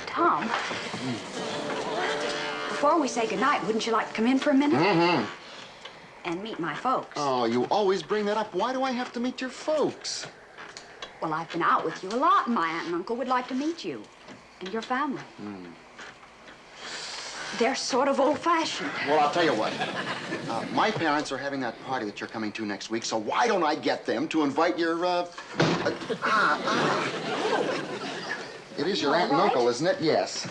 Tom, before we say goodnight, wouldn't you like to come in for a minute? Mm-hmm. And meet my folks. Oh, you always bring that up. Why do I have to meet your folks? Well, I've been out with you a lot, and my aunt and uncle would like to meet you and your family. They're sort of old-fashioned. Well, I'll tell you what. My parents are having that party that you're coming to next week, so why don't I get them to invite your, It is your aunt and uncle, isn't it? Yes.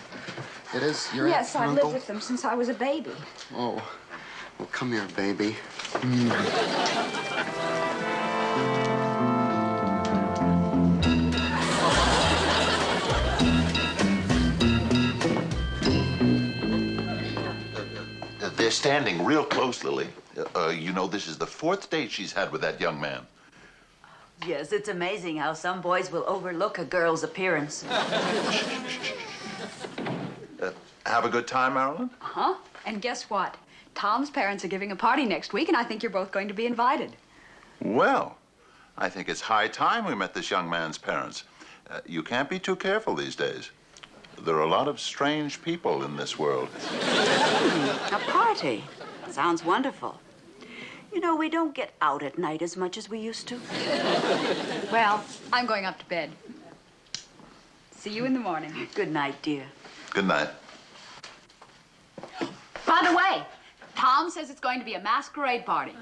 It is your aunt and Yes, I've uncle? lived with them since I was a baby. Oh. Well, come here, baby. They're standing real close, Lily. You know, this is the 4th date she's had with that young man. Yes, it's amazing how some boys will overlook a girl's appearance. Have a good time, Marilyn? Uh-huh. And guess what? Tom's parents are giving a party next week, and I think you're both going to be invited. Well, I think it's high time we met this young man's parents. You can't be too careful these days. There are a lot of strange people in this world. A party? Sounds wonderful. You know, we don't get out at night as much as we used to. Well, I'm going up to bed. See you in the morning. Good night, dear. Good night. By the way, Tom says it's going to be a masquerade party.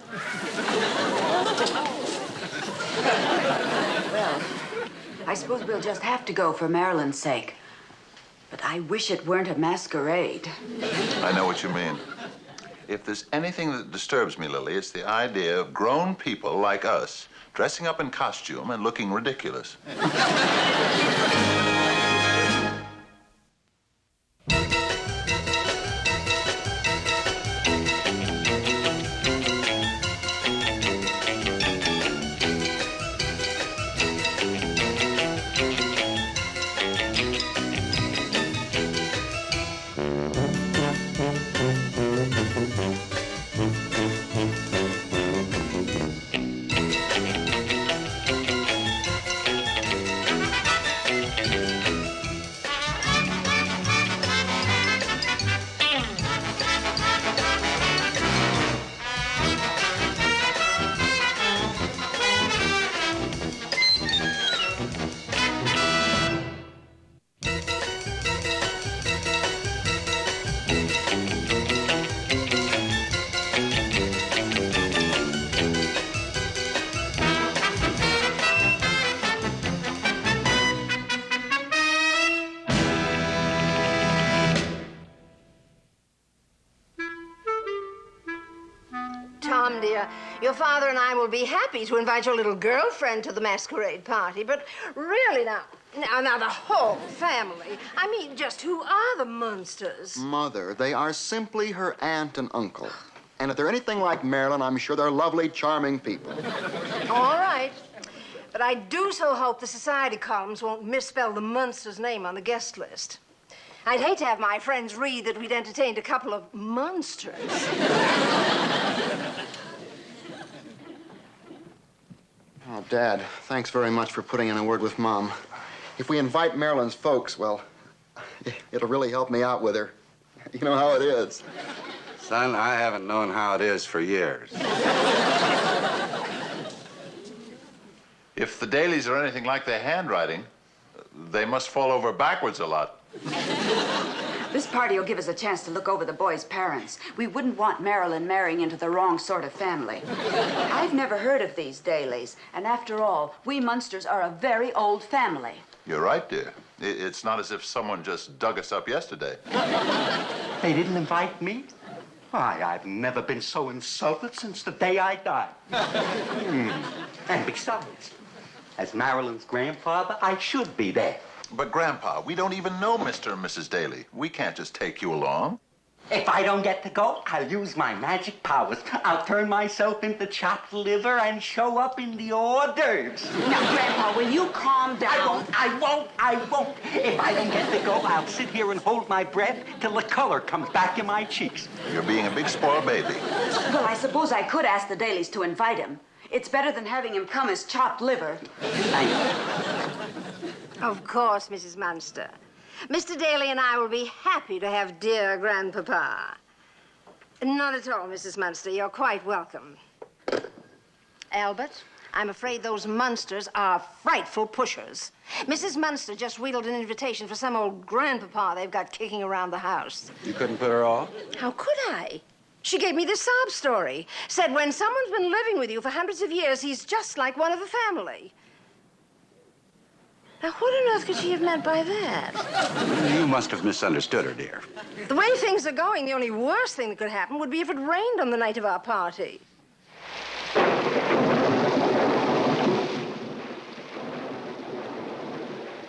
Well, I suppose we'll just have to go for Marilyn's sake. But I wish it weren't a masquerade. I know what you mean. If there's anything that disturbs me, Lily, it's the idea of grown people like us dressing up in costume and looking ridiculous. Tom, dear, your father and I will be happy to invite your little girlfriend to the masquerade party, but really now, the whole family. I mean, just who are the Munsters? Mother, they are simply her aunt and uncle. And if they're anything like Marilyn, I'm sure they're lovely, charming people. All right. But I do so hope the society columns won't misspell the Munsters' name on the guest list. I'd hate to have my friends read that we'd entertained a couple of monsters. Oh, Dad, thanks very much for putting in a word with Mom. If we invite Marilyn's folks, well, it'll really help me out with her. You know how it is. Son, I haven't known how it is for years. If the dailies are anything like their handwriting, they must fall over backwards a lot. This party will give us a chance to look over the boys' parents. We wouldn't want Marilyn marrying into the wrong sort of family. I've never heard of these dailies, and after all, we Munsters are a very old family. You're right, dear. It's not as if someone just dug us up yesterday. They didn't invite me? Why, I've never been so insulted since the day I died. And besides, as Marilyn's grandfather, I should be there. But, Grandpa, we don't even know Mr. and Mrs. Daly. We can't just take you along. If I don't get to go, I'll use my magic powers. I'll turn myself into chopped liver and show up in the hors d'oeuvres. Now, Grandpa, will you calm down? I won't. If I don't get to go, I'll sit here and hold my breath till the color comes back in my cheeks. You're being a big spoiled baby. Well, I suppose I could ask the Dalys to invite him. It's better than having him come as chopped liver. Thank you. Of course, Mrs. Munster. Mr. Daly and I will be happy to have dear Grandpapa. Not at all, Mrs. Munster. You're quite welcome. Albert, I'm afraid those Munsters are frightful pushers. Mrs. Munster just wheedled an invitation for some old Grandpapa they've got kicking around the house. You couldn't put her off? How could I? She gave me this sob story. Said when someone's been living with you for hundreds of years, he's just like one of the family. Now, what on earth could she have meant by that? You must have misunderstood her, dear. The way things are going, the only worst thing that could happen would be if it rained on the night of our party.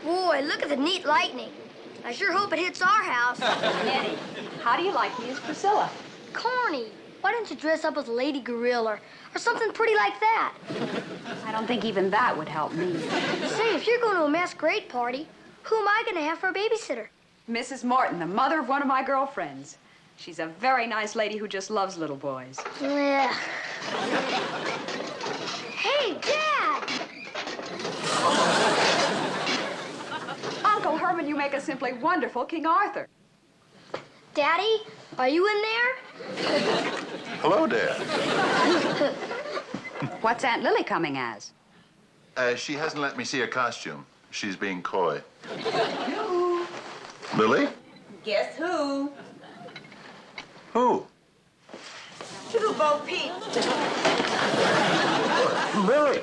Boy, look at the neat lightning. I sure hope it hits our house. Eddie, how do you like me as Priscilla? Corny. Why don't you dress up as a lady gorilla or something pretty like that? I don't think even that would help me. Say, if you're going to a masquerade party, who am I going to have for a babysitter? Mrs. Morton, the mother of one of my girlfriends. She's a very nice lady who just loves little boys. Yeah. Hey, Dad! Uncle Herman, you make a simply wonderful King Arthur. Daddy, are you in there? Hello, Dad. What's Aunt Lily coming as? She hasn't let me see her costume. She's being coy. Lily? Guess who? Who? Two Bo Peep. Lily?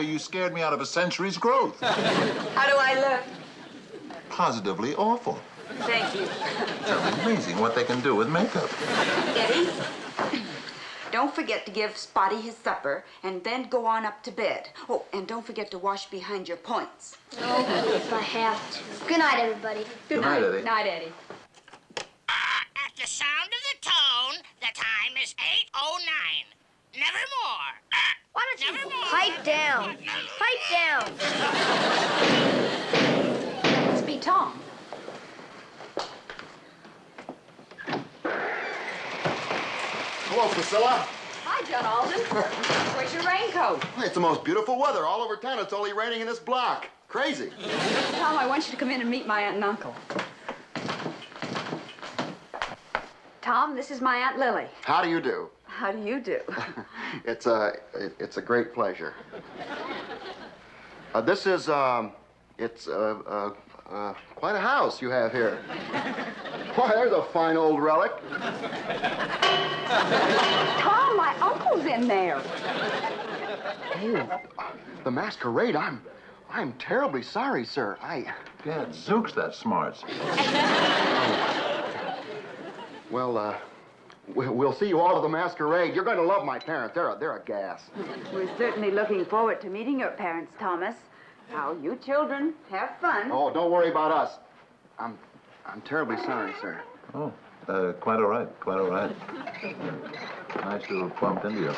You scared me out of a century's growth. How do I look? Positively awful. Thank you. It's amazing what they can do with makeup. Eddie, don't forget to give Spotty his supper and then go on up to bed. Oh, and don't forget to wash behind your points. Oh, if I have to. Good night, everybody. Good night, Eddie. Night, Eddie. At the sound of the tone, the time is 8:09. Never more. Why don't you Never more. pipe down? Pipe down. Must be Tom. Hello, Priscilla. Hi, John Alden. Where's your raincoat? It's the most beautiful weather all over town. It's only raining in this block. Crazy. Tom, I want you to come in and meet my aunt and uncle. Tom, this is my Aunt Lily. How do you do? How do you do? It's a great pleasure. This is quite a house you have here. Why, there's a fine old relic. Tom, my uncle's in there. Oh, the masquerade. I'm terribly sorry, sir. Gad, Zooks, that smarts. Well, we'll see you all at the masquerade. You're going to love my parents. They're a gas. We're certainly looking forward to meeting your parents, Thomas. Now, you children, have fun. Oh, don't worry about us. I'm terribly sorry, sir. Oh, quite all right, quite all right. Nice to have bumped into you.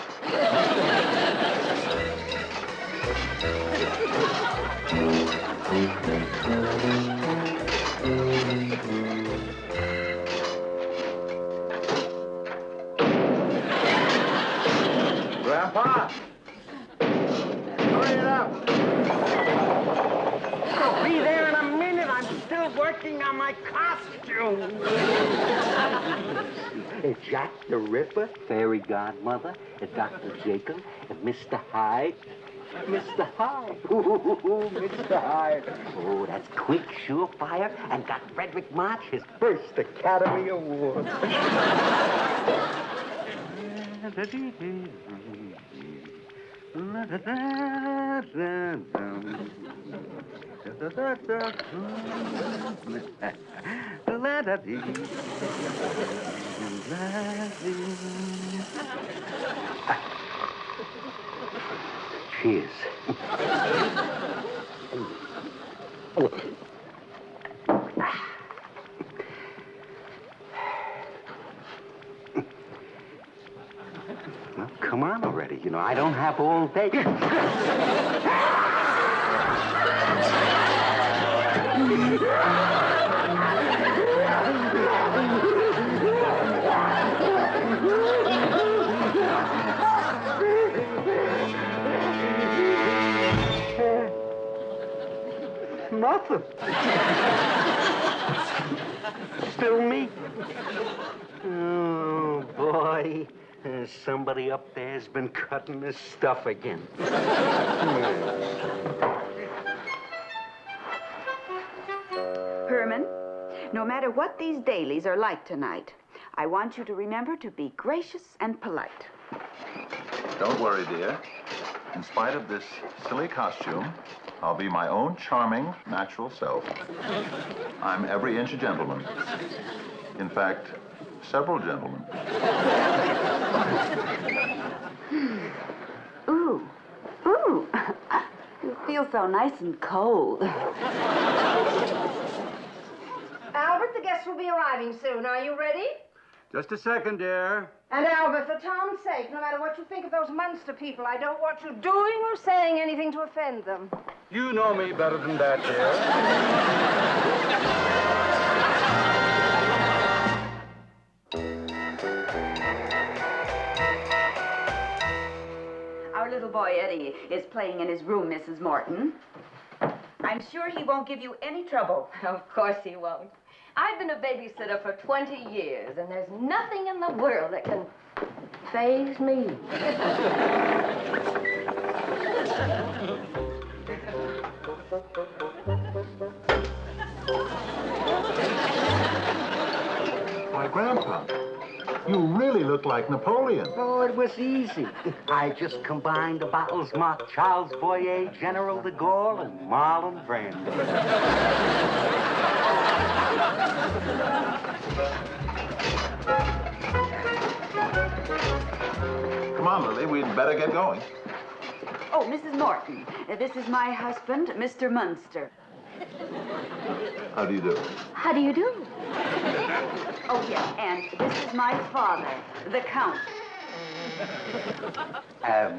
Grandpa! Hurry it up! I'll be there in a minute. I'm still working on my costume. Jack the Ripper, Fairy Godmother, Dr. Jacob, and Mr. Hyde. Mr. Hyde. Ooh, Mr. Hyde. Oh, that's quick, surefire, and got Frederick March his first Academy Award. Cheers. Well, come on already. You know, I don't have all day. nothing. Still me. Oh, boy. Somebody up there's been cutting this stuff again. Herman, no matter what these dailies are like tonight, I want you to remember to be gracious and polite. Don't worry, dear. In spite of this silly costume, I'll be my own charming, natural self. I'm every inch a gentleman. In fact, several gentlemen. Ooh, ooh. You feel so nice and cold. Albert, the guests will be arriving soon. Are you ready? Just a second, dear. And Albert, for Tom's sake, no matter what you think of those Munster people, I don't want you doing or saying anything to offend them. You know me better than that, dear. Our little boy, Eddie, is playing in his room, Mrs. Morton. I'm sure he won't give you any trouble. Of course he won't. I've been a babysitter for 20 years, and there's nothing in the world that can faze me. Why, Grandpa, you really look like Napoleon. Oh, it was easy. I just combined the bottles marked Charles Boyer, General de Gaulle, and Marlon Brando. Come on, Lily, we'd better get going. Oh, Mrs. Morton, this is my husband, Mr. Munster. How do you do? How do you do? Oh, yes, and this is my father, the Count.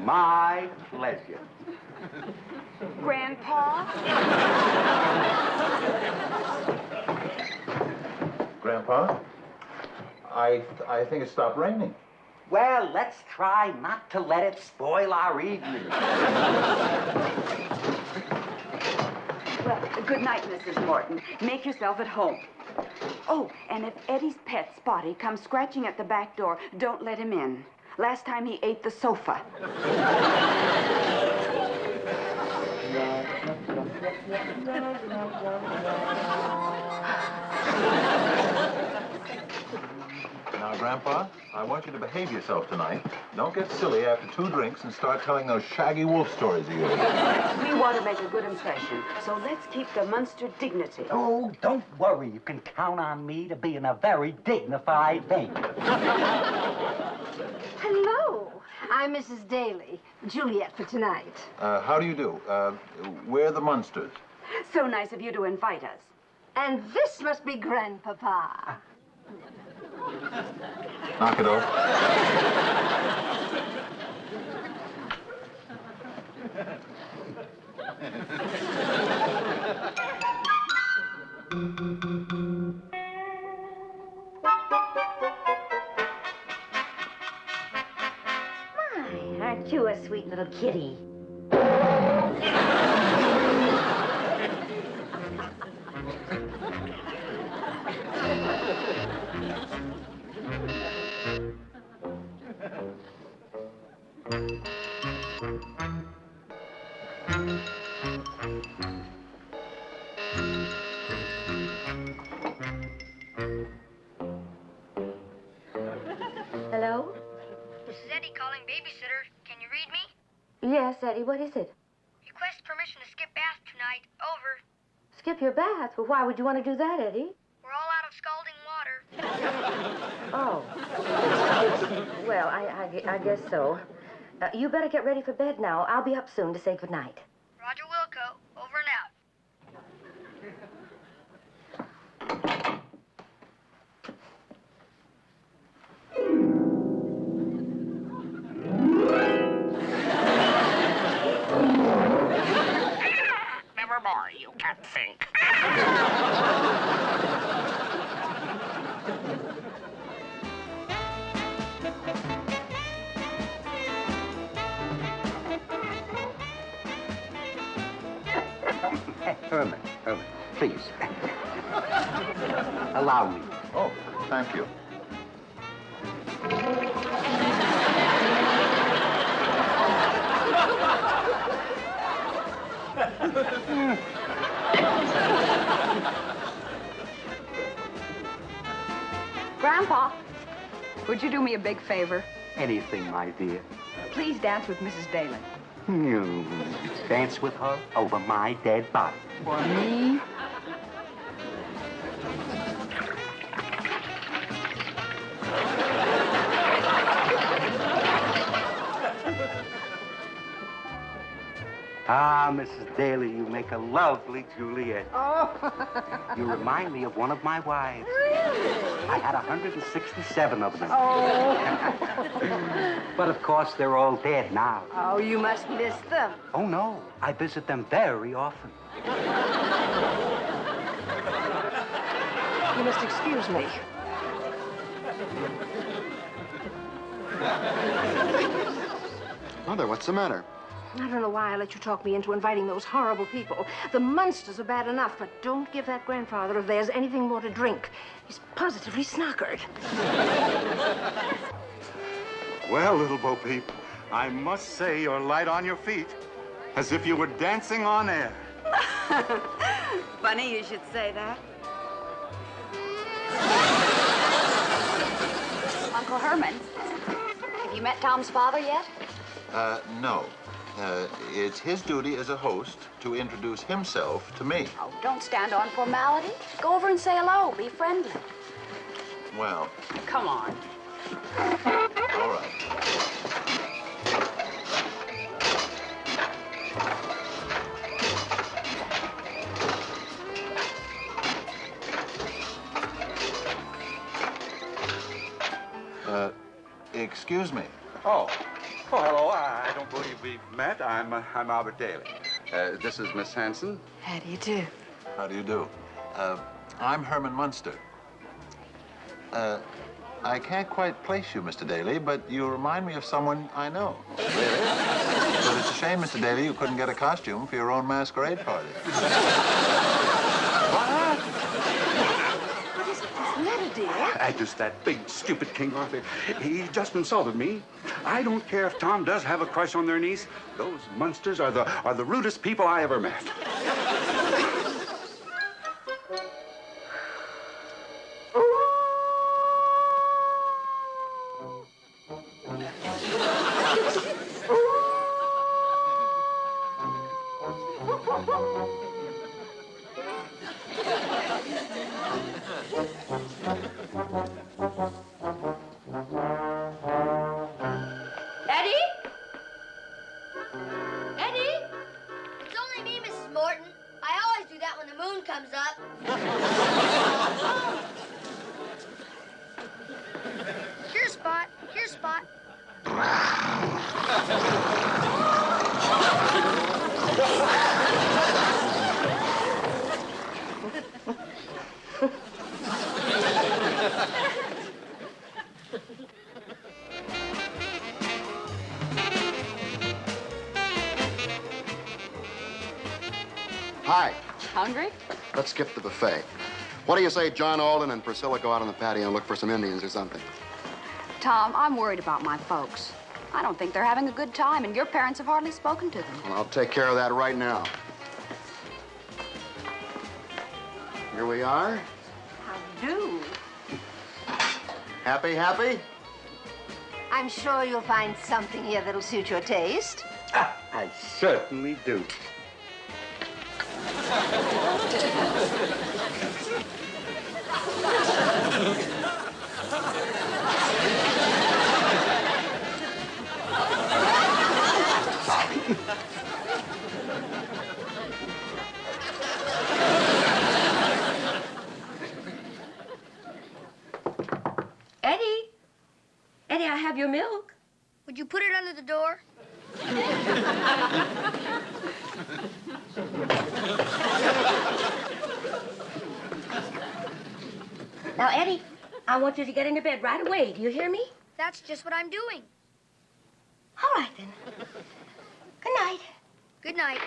My pleasure. Grandpa? Grandpa, I think it stopped raining. Well, let's try not to let it spoil our evening. Well, good night, Mrs. Morton. Make yourself at home. Oh, and if Eddie's pet, Spotty, comes scratching at the back door, don't let him in. Last time he ate the sofa. Now, Grandpa, I want you to behave yourself tonight. Don't get silly after 2 drinks and start telling those shaggy wolf stories of yours. We want to make a good impression, so let's keep the Munster dignity. Oh, don't worry. You can count on me to be in a very dignified vein. Hello. I'm Mrs. Daly, Juliet for tonight. How do you do? We're the Munsters. So nice of you to invite us. And this must be Grandpapa. Knock it off. My, aren't you a sweet little kitty? Hello? This is Eddie calling babysitter. Can you read me? Yes, Eddie, what is it? Request permission to skip bath tonight. Over. Skip your bath? Well, why would you want to do that, Eddie? We're all out of scalding water. Oh. Well, I guess so. You better get ready for bed now. I'll be up soon to say goodnight. Roger Wilco. Over and out. Nevermore, you can't think. Herman, please. Allow me. Oh, thank you. Grandpa, would you do me a big favor? Anything, my dear. Please dance with Mrs. Daly. Dance with her over my dead body. For me? Ah, Mrs. Daly, you make a lovely Juliet. Oh. You remind me of one of my wives. I had 167 of them. Oh. But of course, they're all dead now. Oh, you must miss them. Oh, no. I visit them very often. You must excuse me. Mother, what's the matter? I don't know why I let you talk me into inviting those horrible people. The Munsters are bad enough, but don't give that grandfather of theirs anything more to drink. He's positively snockered. Well, little Bo Peep, I must say you're light on your feet, as if you were dancing on air. Funny you should say that. Uncle Herman, have you met Tom's father yet? No. It's his duty as a host to introduce himself to me. Oh, don't stand on formality. Go over and say hello. Be friendly. Well, Come on. all right. Excuse me. Oh, hello. I don't believe we've met. I'm Albert Daly. This is Miss Hanson. How do you do? How do you do? I'm Herman Munster. I can't quite place you, Mr. Daly, but you remind me of someone I know. Really? But it's a shame, Mr. Daly, you couldn't get a costume for your own masquerade party. What? Just that big, stupid King Arthur. He just insulted me. I don't care if Tom does have a crush on their niece. Those Munsters are the rudest people I ever met. Hi. Hungry? Let's skip the buffet. What do you say John Alden and Priscilla go out on the patio and look for some Indians or something? Tom, I'm worried about my folks. I don't think they're having a good time, and your parents have hardly spoken to them. Well, I'll take care of that right now. Here we are. How do? Happy, happy? I'm sure you'll find something here that'll suit your taste. I certainly do. Eddie, I have your milk. Would you put it under the door? Now, Eddie, I want you to get into bed right away. Do you hear me? That's just what I'm doing. All right, then. Good night. Good night.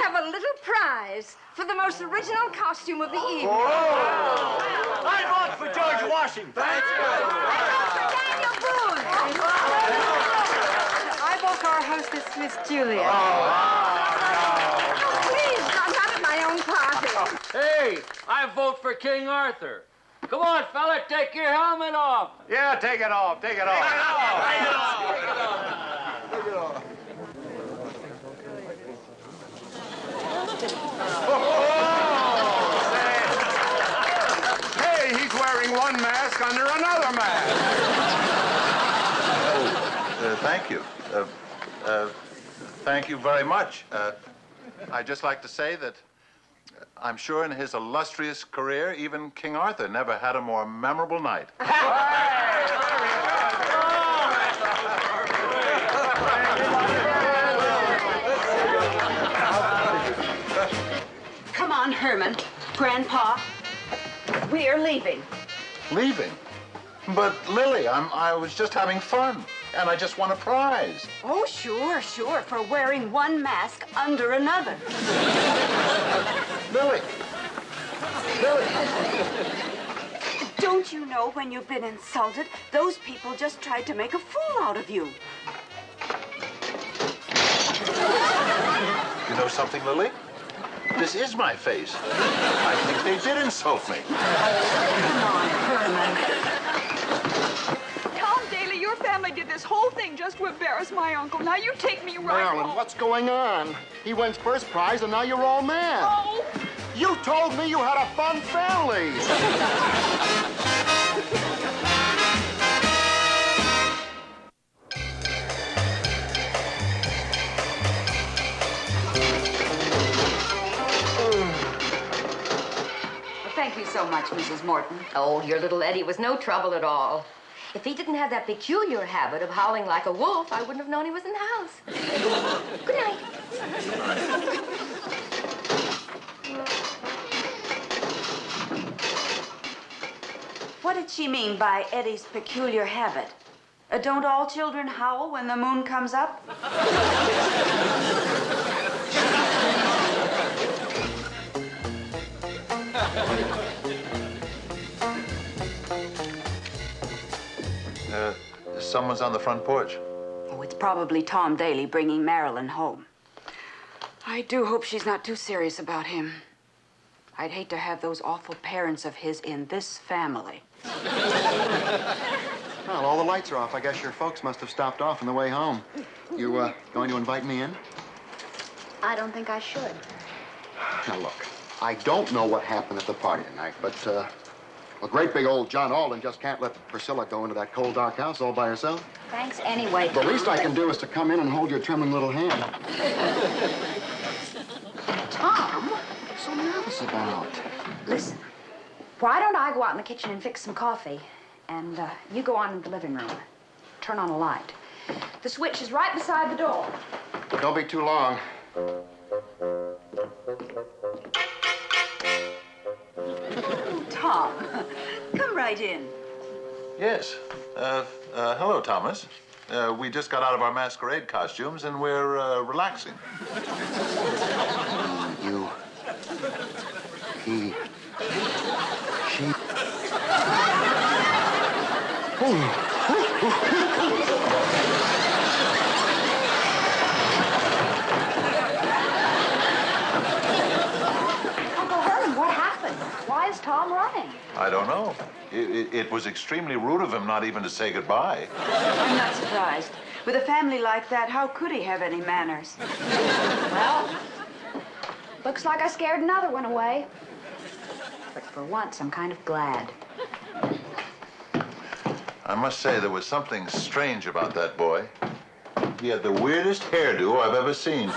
have a little prize for the most original costume of the evening. I vote for George Washington. Thanks, Daniel Boone. I vote for our hostess, Miss Julia. Please, I'm having my own party. Hey, I vote for King Arthur. Come on, fella, take your helmet off. Yeah, take it off. Take it off. Hey, he's wearing one mask under another mask. Thank you. Thank you very much. I'd just like to say that I'm sure in his illustrious career, even King Arthur never had a more memorable night. Come on, Herman. Grandpa. We are leaving. Leaving? But Lily, I was just having fun, and I just won a prize. Oh, sure, for wearing one mask under another. Lily. Lily. Don't you know when you've been insulted, those people just tried to make a fool out of you? You know something, Lily? This is my face. I think they did insult me. Come on, Herman. Tom Daly, your family did this whole thing just to embarrass my uncle. Now you take me right Marilyn, home. what's going on? He wins first prize, and now you're all mad. Oh. You told me you had a fun family. Thank you so much, Mrs. Morton. Oh, your little Eddie was no trouble at all. If he didn't have that peculiar habit of howling like a wolf, I wouldn't have known he was in the house. Good night. What did she mean by Eddie's peculiar habit? Don't all children howl when the moon comes up? Someone's on the front porch. Oh, it's probably Tom Daly bringing Marilyn home. I do hope she's not too serious about him. I'd hate to have those awful parents of his in this family. Well, all the lights are off. I guess your folks must have stopped off on the way home. You, going to invite me in? I don't think I should. Now, look, I don't know what happened at the party tonight, but, well, great big old John Alden just can't let Priscilla go into that cold, dark house all by herself. Thanks anyway. The least I can do is to come in and hold your trembling little hand. Tom, what are you so nervous about? Listen, why don't I go out in the kitchen and fix some coffee, and you go on in the living room. Turn on a light. The switch is right beside the door. Don't be too long. Tom, come right in. Yes. Hello, Thomas. We just got out of our masquerade costumes, and we're relaxing. You. He. She. Uncle Herman, what happened? Why is Tom running? I don't know. It was extremely rude of him not even to say goodbye. I'm not surprised. With a family like that, how could he have any manners? Well, looks like I scared another one away. But for once, I'm kind of glad. I must say there was something strange about that boy. He had the weirdest hairdo I've ever seen.